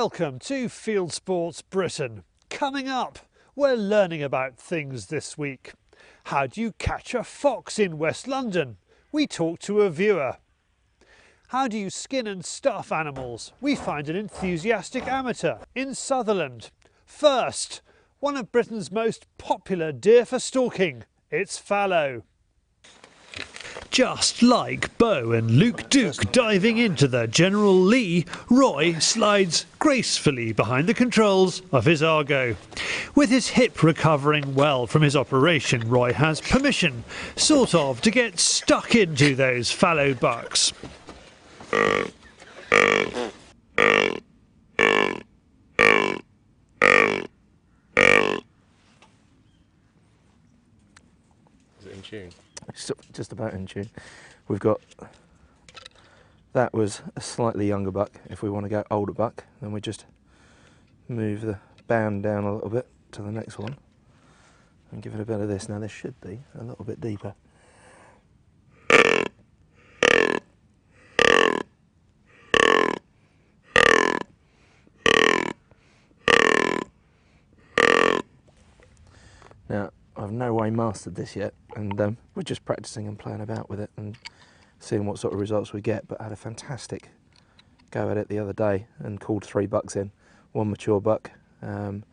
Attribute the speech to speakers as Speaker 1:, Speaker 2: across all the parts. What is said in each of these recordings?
Speaker 1: Welcome to Fieldsports Britain. Coming up, we're learning about things this week. How do you catch a fox in West London? We talk to a viewer. How do you skin and stuff animals? We find an enthusiastic amateur in Sutherland. First, one of Britain's most popular deer for stalking. It's fallow. Just like Bo and Luke Duke diving into the General Lee, Roy slides gracefully behind the controls of his Argo. With his hip recovering well from his operation, Roy has permission, sort of, to get stuck into those fallow bucks.
Speaker 2: Is it in tune?
Speaker 3: Just about in tune. We've got, that was a slightly younger buck. If we want to go older buck, then we just move the band down a little bit to the next one and give it a bit of this. Now this should be a little bit deeper. Now, I've no way mastered this yet, and we're just practicing and playing about with it and seeing what sort of results we get. But I had a fantastic go at it the other day and called 3 bucks in. One mature buck, one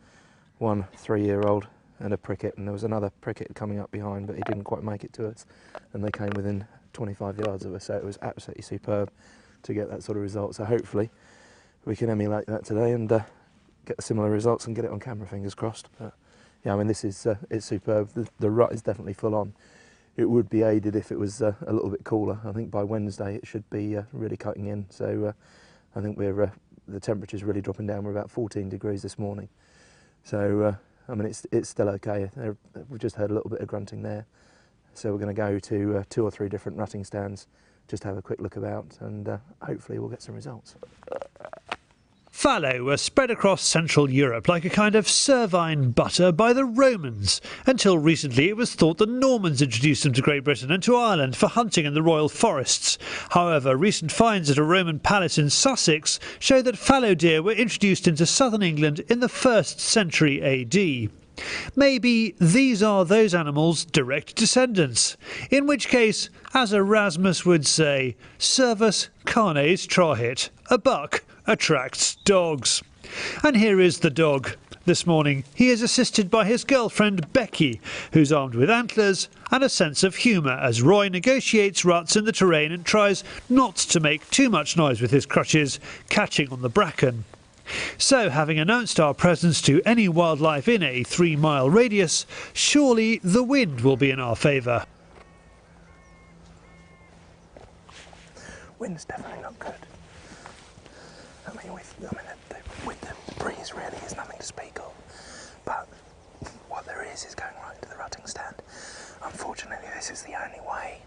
Speaker 3: 3-year-old and a pricket, and there was another pricket coming up behind, but he didn't quite make it to us, and they came within 25 yards of us, so it was absolutely superb to get that sort of result. So hopefully we can emulate that today and get similar results and get it on camera, fingers crossed. But yeah, I mean, this is it's superb. The rut is definitely full on. It would be aided if it was a little bit cooler. I think by Wednesday it should be really cutting in. So I think we're the temperature's really dropping down. We're about 14 degrees this morning. So I mean, it's still okay. We've just heard a little bit of grunting there. So we're going to go to 2 or 3 different rutting stands, just have a quick look about, and hopefully we'll get some results.
Speaker 1: Fallow were spread across Central Europe like a kind of servine butter by the Romans. Until recently it was thought the Normans introduced them to Great Britain and to Ireland for hunting in the royal forests. However, recent finds at a Roman palace in Sussex show that fallow deer were introduced into southern England in the 1st century AD. Maybe these are those animals' direct descendants, in which case, as Erasmus would say, servus canes trahit, a buck attracts dogs. And here is the dog. This morning he is assisted by his girlfriend Becky, who's armed with antlers and a sense of humour as Roy negotiates ruts in the terrain and tries not to make too much noise with his crutches, catching on the bracken. So, having announced our presence to any wildlife in a 3-mile radius, surely the wind will be in our favour.
Speaker 3: Wind's definitely not good. I mean, with the breeze really is nothing to speak of. But what there is going right to the rutting stand. Unfortunately, this is the only way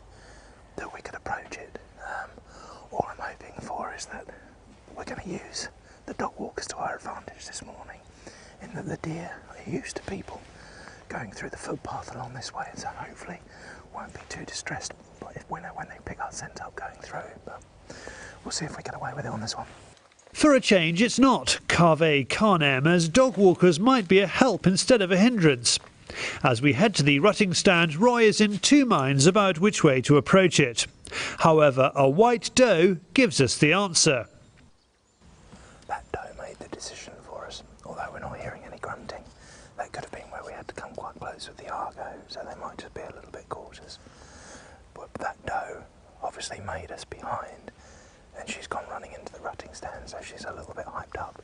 Speaker 3: that we could approach it. All I'm hoping for is that we're going to use the dog walkers to our advantage this morning, in that the deer are used to people going through the footpath along this way, so hopefully won't be too distressed when they pick our scent up going through. But we'll see if we get away with it on this one.
Speaker 1: For a change, it's not cave canem, as dog walkers might be a help instead of a hindrance. As we head to the rutting stand, Roy is in 2 minds about which way to approach it. However, a white doe gives us the answer.
Speaker 3: That doe made the decision for us, although we're not hearing any grunting. That could have been where we had to come quite close with the Argo, so they might just be a little bit cautious. But that doe obviously made us behind, and she's gone running into the rutting stand, so she's a little bit hyped up.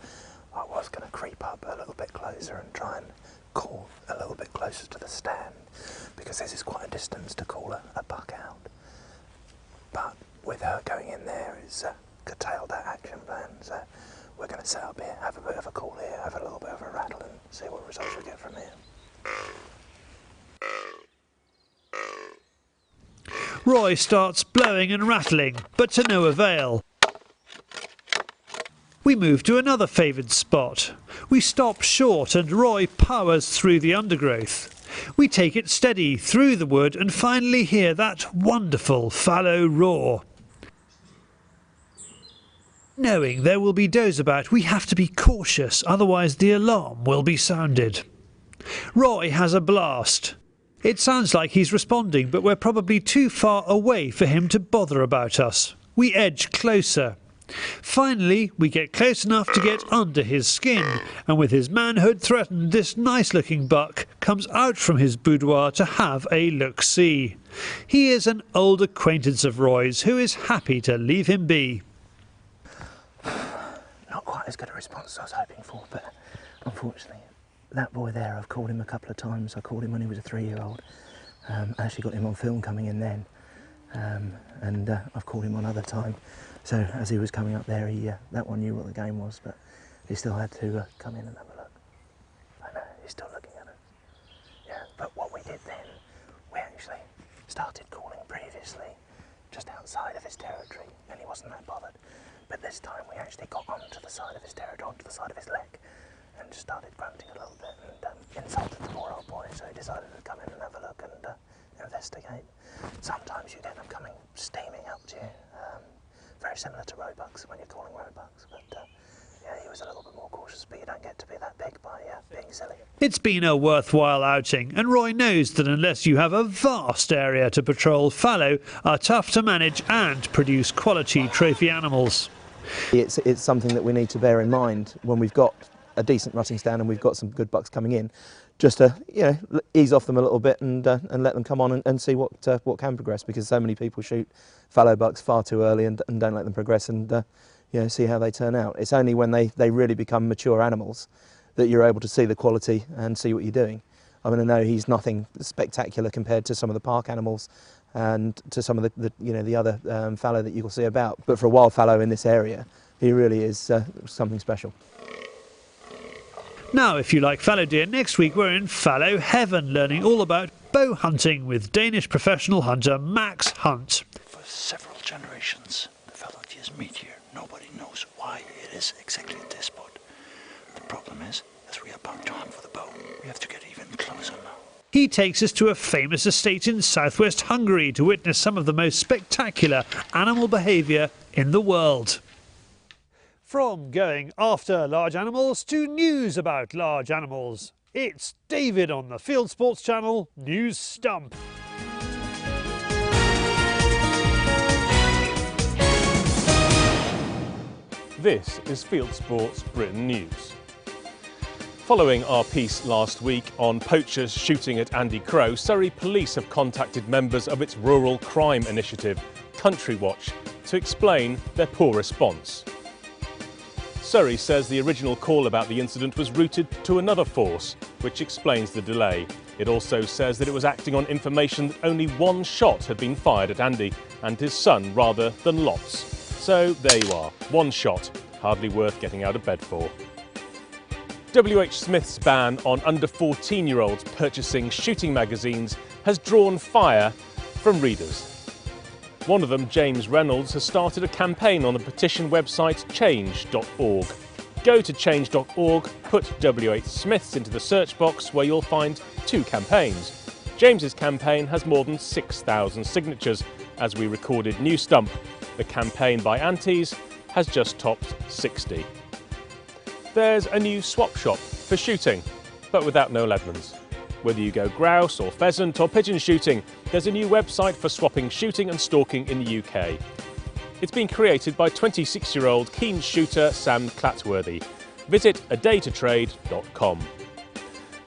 Speaker 3: I was going to creep up a little bit closer and try and call a little bit closer to the stand, because this is quite a distance to call a buck out. But with her going in there, it's curtailed that action plan, so we're going to set up here, have a bit of a call here, have a little bit of a rattle and see what results we get from here.
Speaker 1: Roy starts blowing and rattling, but to no avail. We move to another favoured spot. We stop short and Roy powers through the undergrowth. We take it steady through the wood and finally hear that wonderful fallow roar. Knowing there will be does about, we have to be cautious, otherwise the alarm will be sounded. Roy has a blast. It sounds like he's responding, but we're probably too far away for him to bother about us. We edge closer. Finally, we get close enough to get under his skin, and with his manhood threatened, this nice-looking buck comes out from his boudoir to have a look-see. He is an old acquaintance of Roy's who is happy to leave him be.
Speaker 3: Not quite as good a response as I was hoping for, but unfortunately, that boy there, I've called him a couple of times. I called him when he was a 3-year-old. I actually got him on film coming in then, and I've called him one other time. So as he was coming up there, that one knew what the game was, but he still had to come in and have a look. I know, he's still looking at us. Yeah, but what we did then, we actually started calling previously just outside of his territory, and he wasn't that bothered. But this time we actually got onto the side of his territory, onto the side of his leg, and just started grunting a little bit and insulted the poor old boy, so he decided to come in and have a look and investigate. Sometimes you get them coming steaming up to you. Very similar to roebucks when you're calling roebucks, but yeah, he was a little bit more cautious, but you don't get to be that big by being silly.
Speaker 1: It's been a worthwhile outing, and Roy knows that unless you have a vast area to patrol, fallow are tough to manage and produce quality trophy animals.
Speaker 3: It's something that we need to bear in mind when we've got a decent rutting stand and we've got some good bucks coming in, just to ease off them a little bit and let them come on and see what can progress, because so many people shoot fallow bucks far too early and don't let them progress and see how they turn out. It's only when they really become mature animals that you're able to see the quality and see what you're doing. I mean, I know he's nothing spectacular compared to some of the park animals and to some of the other fallow that you'll see about, but for a wild fallow in this area, he really is something special.
Speaker 1: Now, if you like fallow deer, next week we're in fallow heaven, learning all about bow hunting with Danish professional hunter Max Hunt.
Speaker 4: For several generations, the fallow deer's meat here. Nobody knows why it is exactly at this spot. The problem is, as we are about to hunt for the bow, we have to get even closer now.
Speaker 1: He takes us to a famous estate in southwest Hungary to witness some of the most spectacular animal behaviour in the world. From going after large animals to news about large animals, it's David on the Fieldsports Channel News Stump.
Speaker 2: This is Fieldsports Britain News. Following our piece last week on poachers shooting at Andy Crow, Surrey Police have contacted members of its rural crime initiative, Country Watch, to explain their poor response. Surrey says the original call about the incident was routed to another force, which explains the delay. It also says that it was acting on information that only one shot had been fired at Andy and his son rather than lots. So there you are, one shot, hardly worth getting out of bed for. W.H. Smith's ban on under 14-year-olds purchasing shooting magazines has drawn fire from readers. One of them, James Reynolds, has started a campaign on the petition website change.org. Go to change.org, put W.H. Smith's into the search box where you'll find 2 campaigns. James's campaign has more than 6,000 signatures. As we recorded New Stump, the campaign by Aunties has just topped 60. There's a new swap shop for shooting, but without Noel Edmonds. Whether you go grouse or pheasant or pigeon shooting, there's a new website for swapping shooting and stalking in the UK. It's been created by 26-year-old keen shooter Sam Clatworthy. Visit adaytotrade.com.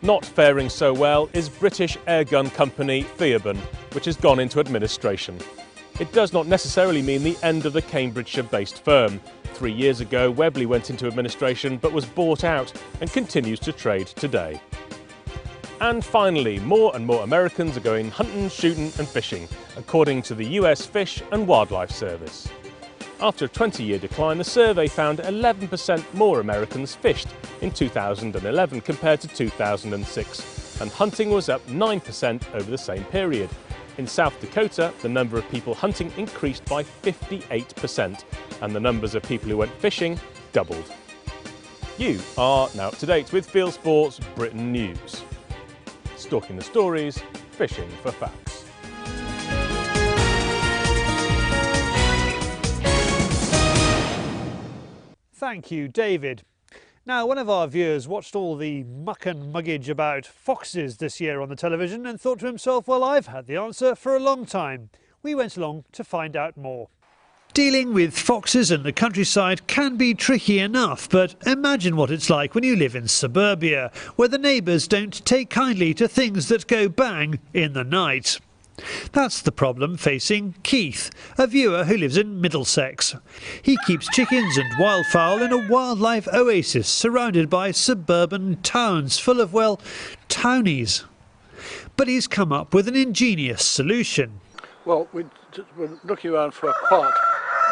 Speaker 2: Not faring so well is British airgun company Suburban, which has gone into administration. It does not necessarily mean the end of the Cambridgeshire-based firm. 3 years ago, Webley went into administration but was bought out and continues to trade today. And finally, more and more Americans are going hunting, shooting and fishing, according to the US Fish and Wildlife Service. After a 20-year decline, the survey found 11% more Americans fished in 2011 compared to 2006, and hunting was up 9% over the same period. In South Dakota, the number of people hunting increased by 58%, and the numbers of people who went fishing doubled. You are now up to date with Fieldsports Britain News. Stalking the stories, fishing for facts.
Speaker 1: Thank you, David. Now, one of our viewers watched all the muck and muggage about foxes this year on the television and thought to himself, well, I've had the answer for a long time. We went along to find out more. Dealing with foxes in the countryside can be tricky enough, but imagine what it's like when you live in suburbia, where the neighbours don't take kindly to things that go bang in the night. That's the problem facing Keith, a viewer who lives in Middlesex. He keeps chickens and wildfowl in a wildlife oasis surrounded by suburban towns full of, well, townies. But he's come up with an ingenious solution.
Speaker 5: Well, we're looking around for a quiet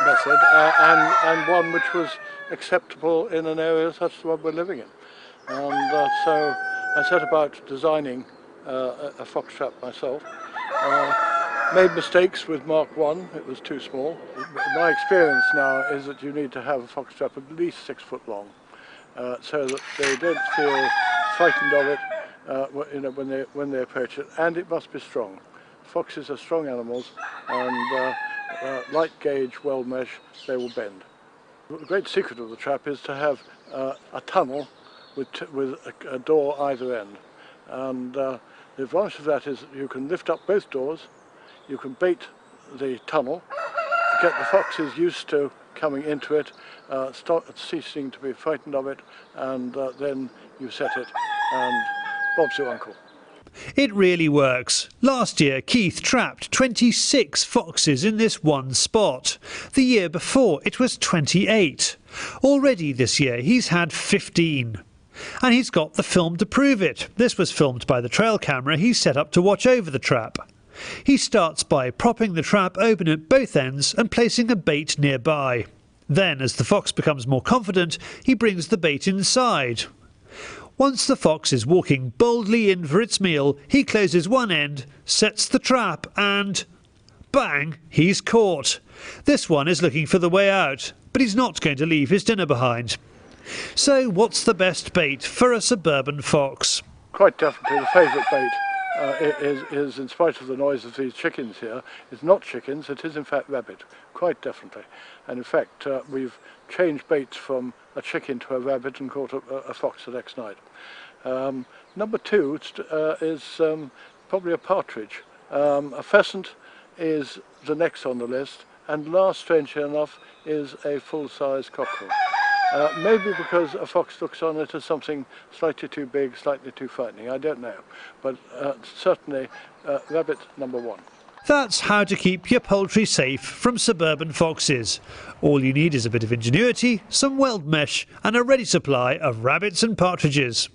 Speaker 5: method and one which was acceptable in an area such as the one we're living in. And so I set about designing a fox trap myself. Made mistakes with Mark 1, it was too small. My experience now is that you need to have a fox trap at least 6 foot long, so that they don't feel frightened of it when they approach it, and it must be strong. Foxes are strong animals, and light gauge, well mesh, they will bend. The great secret of the trap is to have a tunnel with a door either end, and the advantage of that is that you can lift up both doors, you can bait the tunnel, get the foxes used to coming into it, ceasing to be frightened of it, and then you set it, and Bob's your uncle.
Speaker 1: It really works. Last year, Keith trapped 26 foxes in this one spot. The year before, it was 28. Already this year, he's had 15. And he's got the film to prove it. This was filmed by the trail camera he set up to watch over the trap. He starts by propping the trap open at both ends and placing a bait nearby. Then, as the fox becomes more confident, he brings the bait inside. Once the fox is walking boldly in for its meal, he closes one end, sets the trap and... bang! He's caught. This one is looking for the way out, but he's not going to leave his dinner behind. So what's the best bait for a suburban fox?
Speaker 5: Quite definitely the favourite bait is, in spite of the noise of these chickens here, is not chickens, it is in fact rabbit, quite definitely. And in fact we've changed baits from a chicken to a rabbit and caught a fox the next night. Number 2 is probably a partridge. A pheasant is the next on the list, and last, strangely enough, is a full-size cockerel. Maybe because a fox looks on it as something slightly too big, slightly too frightening, I don't know. But certainly rabbit number 1.
Speaker 1: That's how to keep your poultry safe from suburban foxes. All you need is a bit of ingenuity, some weld mesh and a ready supply of rabbits and partridges.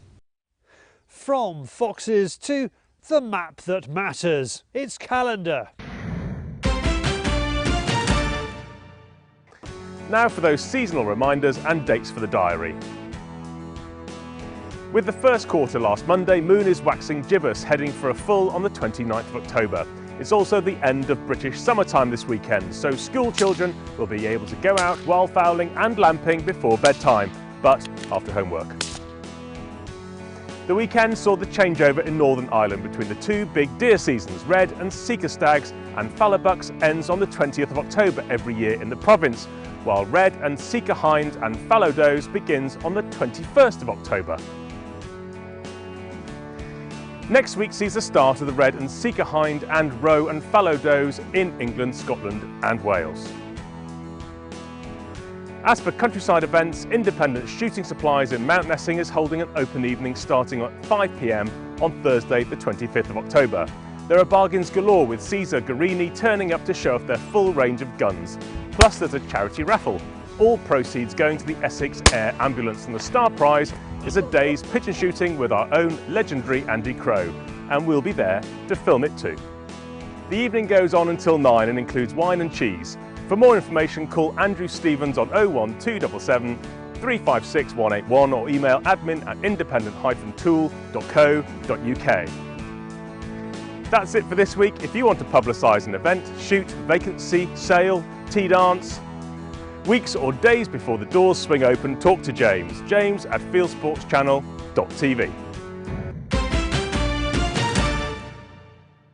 Speaker 1: From foxes to the map that matters. It's calendar.
Speaker 2: Now for those seasonal reminders and dates for the diary. With the first quarter last Monday, moon is waxing gibbous, heading for a full on the 29th of October. It's also the end of British summertime this weekend, so school children will be able to go out wildfowling and lamping before bedtime, but after homework. The weekend saw the changeover in Northern Ireland between the two big deer seasons. Red and Sika stags and fallow bucks ends on the 20th of October every year in the province, while red and Sika hind and fallow does begins on the 21st of October. Next week sees the start of the red and Sika hind and roe and fallow does in England, Scotland and Wales. As for countryside events, Independent Shooting Supplies in Mount Nessing is holding an open evening starting at 5 p.m. on Thursday the 25th of October. There are bargains galore with Caesar Guarini turning up to show off their full range of guns. Plus there's a charity raffle. All proceeds going to the Essex Air Ambulance, and the star prize is a day's pigeon shooting with our own legendary Andy Crow, and we'll be there to film it too. The evening goes on until 9 and includes wine and cheese. For more information, call Andrew Stevens on 01277 356 181 or email admin@independent-tool.co.uk. That's it for this week. If you want to publicise an event, shoot, vacancy, sale, tea dance, weeks or days before the doors swing open, talk to James at fieldsportschannel.tv.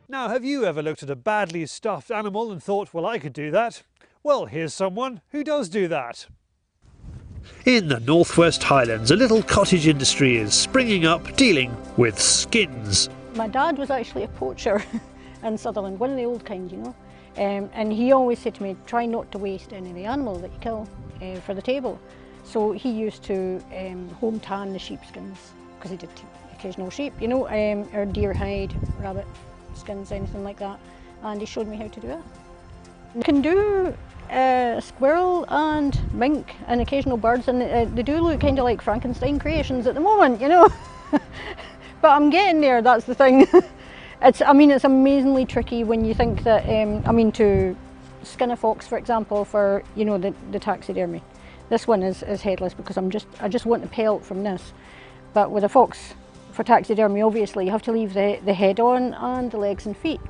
Speaker 1: Now, have you ever looked at a badly stuffed animal and thought, well, I could do that? Well, here's someone who does do that. In the North-West Highlands, a little cottage industry is springing up dealing with skins.
Speaker 6: My dad was actually a poacher in Sutherland, one of the old kind, you know. And he always said to me, try not to waste any of the animal that you kill for the table. So he used to home tan the sheepskins, because he did occasional sheep, you know, or deer hide, rabbit skins, anything like that. And he showed me how to do it. You can do squirrel and mink and occasional birds, and they do look kind of like Frankenstein creations at the moment, you know. But I'm getting there, that's the thing. It's amazingly tricky when you think that, to skin a fox, for example, for, you know, the taxidermy. This one is headless because I just want the pelt from this. But with a fox, for taxidermy, obviously, you have to leave the head on and the legs and feet.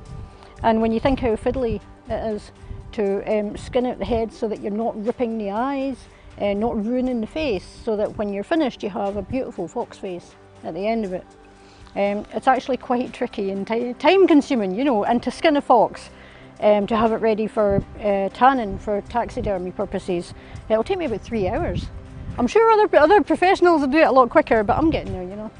Speaker 6: And when you think how fiddly it is to skin out the head so that you're not ripping the eyes, not ruining the face, so that when you're finished, you have a beautiful fox face at the end of it. It's actually quite tricky and time consuming, you know, and to skin a fox, to have it ready for tanning for taxidermy purposes, it'll take me about 3 hours. I'm sure other professionals will do it a lot quicker, but I'm getting there, you know.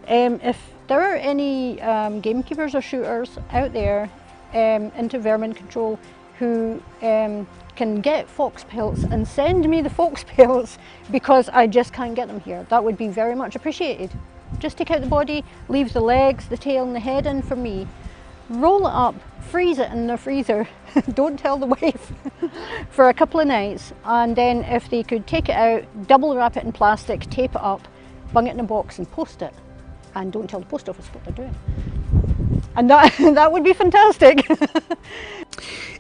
Speaker 6: If there are any gamekeepers or shooters out there into vermin control who can get fox pelts and send me the fox pelts because I just can't get them here, that would be very much appreciated. Just take out the body, leave the legs, the tail and the head in for me, roll it up, freeze it in the freezer, don't tell the wife, for a couple of nights, and then if they could take it out, double wrap it in plastic, tape it up, bung it in a box and post it, and don't tell the post office what they're doing. And that would be fantastic.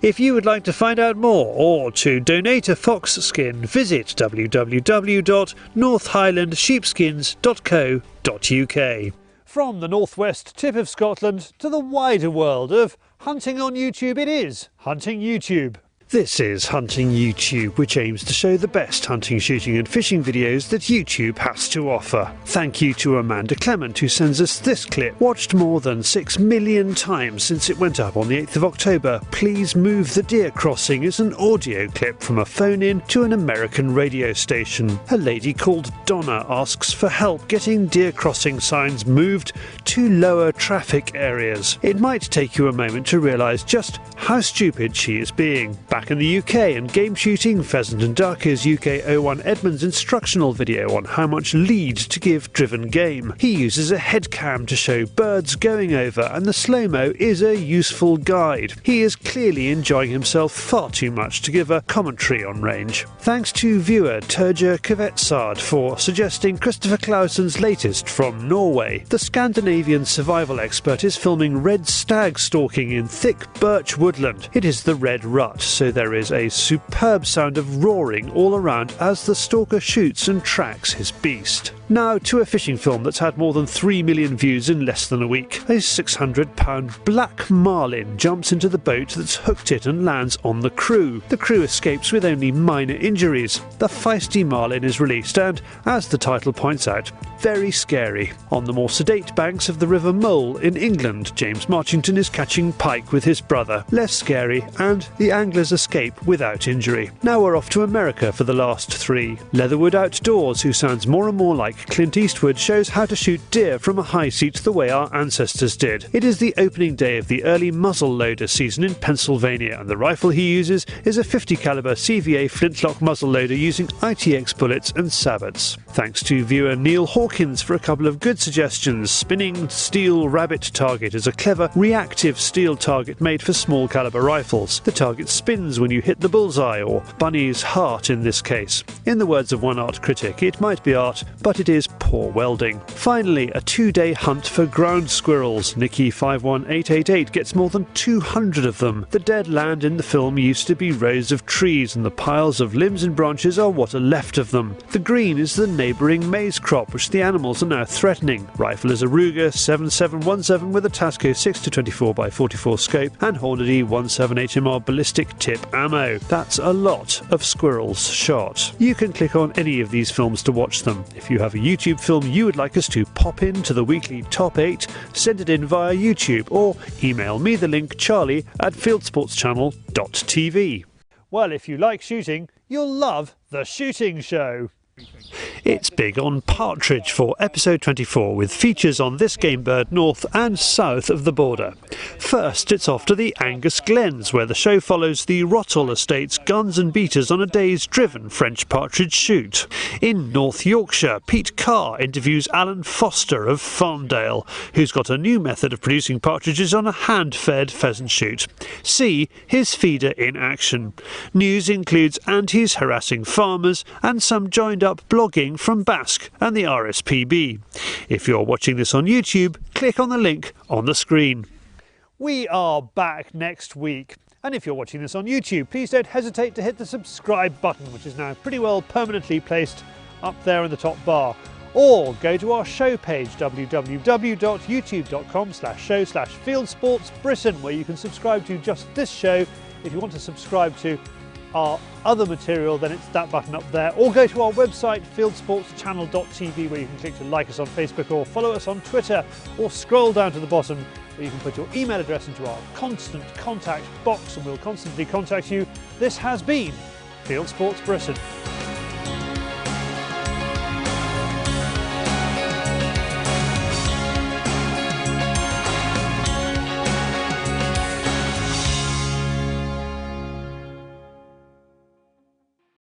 Speaker 1: If you would like to find out more or to donate a fox skin, visit www.northhighlandsheepskins.co.uk. From the northwest tip of Scotland to the wider world of hunting on YouTube, it is Hunting YouTube. This is Hunting YouTube, which aims to show the best hunting, shooting and fishing videos that YouTube has to offer. Thank you to Amanda Clement, who sends us this clip, watched more than 6 million times since it went up on the 8th of October. Please Move the Deer Crossing is an audio clip from a phone-in to an American radio station. A lady called Donna asks for help getting deer crossing signs moved to lower traffic areas. It might take you a moment to realise just how stupid she is being. Back in the UK and game shooting, Pheasant and Duck is UK01 Edmund's instructional video on how much lead to give driven game. He uses a head cam to show birds going over, and the slow-mo is a useful guide. He is clearly enjoying himself far too much to give a commentary on range. Thanks to viewer Turja Kvetsard for suggesting Christopher Clausen's latest from Norway. The Scandinavian survival expert is filming red stag stalking in thick birch woodland. It is the red rut, so there is a superb sound of roaring all around as the stalker shoots and tracks his beast. Now to a fishing film that's had more than 3 million views in less than a week. A 600-pound black marlin jumps into the boat that's hooked it and lands on the crew. The crew escapes with only minor injuries. The feisty marlin is released and, as the title points out, very scary. On the more sedate banks of the River Mole in England, James Marchington is catching pike with his brother. Less scary, and the anglers escape without injury. Now we're off to America for the last 3. Leatherwood Outdoors, who sounds more and more like Clint Eastwood, shows how to shoot deer from a high seat the way our ancestors did. It is the opening day of the early muzzle loader season in Pennsylvania, and the rifle he uses is a 50 caliber CVA flintlock muzzle loader using ITX bullets and sabots. Thanks to viewer Neil Hawkins for a couple of good suggestions. Spinning steel Rabbet target is a clever reactive steel target made for small caliber rifles. The target spins when you hit the bullseye, or bunny's heart in this case. In the words of one art critic, it might be art, but it is poor welding. Finally, a 2-day hunt for ground squirrels. Nikki 51888 gets more than 200 of them. The dead land in the film used to be rows of trees, and the piles of limbs and branches are what are left of them. The green is the neighbouring maize crop, which the animals are now threatening. Rifle is a Ruger 7717 with a Tasco 6-24x44 scope and Hornady 178mm ballistic tip ammo. That's a lot of squirrels shot. You can click on any of these films to watch them. If you have a YouTube film you would like us to pop into the weekly top 8, send it in via YouTube or email me the link charlie@fieldsportschannel.tv. Well, if you like shooting, you'll love The Shooting Show. It's big on partridge for episode 24, with features on this game bird north and south of the border. First, it's off to the Angus Glens, where the show follows the Rottall Estate's guns and beaters on a day's driven French partridge shoot. In North Yorkshire, Pete Carr interviews Alan Foster of Farndale, who's got a new method of producing partridges on a hand-fed pheasant shoot. See his feeder in action. News includes antis harassing farmers and some joined-up blogging from Basque and the RSPB. If you're watching this on YouTube, click on the link on the screen. We are back next week, and if you're watching this on YouTube, please don't hesitate to hit the subscribe button, which is now pretty well permanently placed up there in the top bar. Or go to our show page, www.youtube.com/show/Fieldsports Britain, where you can subscribe to just this show. If you want to subscribe to our other material, then it's that button up there. Or go to our website, fieldsportschannel.tv, where you can click to like us on Facebook or follow us on Twitter, or scroll down to the bottom where you can put your email address into our constant contact box and we'll constantly contact you. This has been Fieldsports Britain.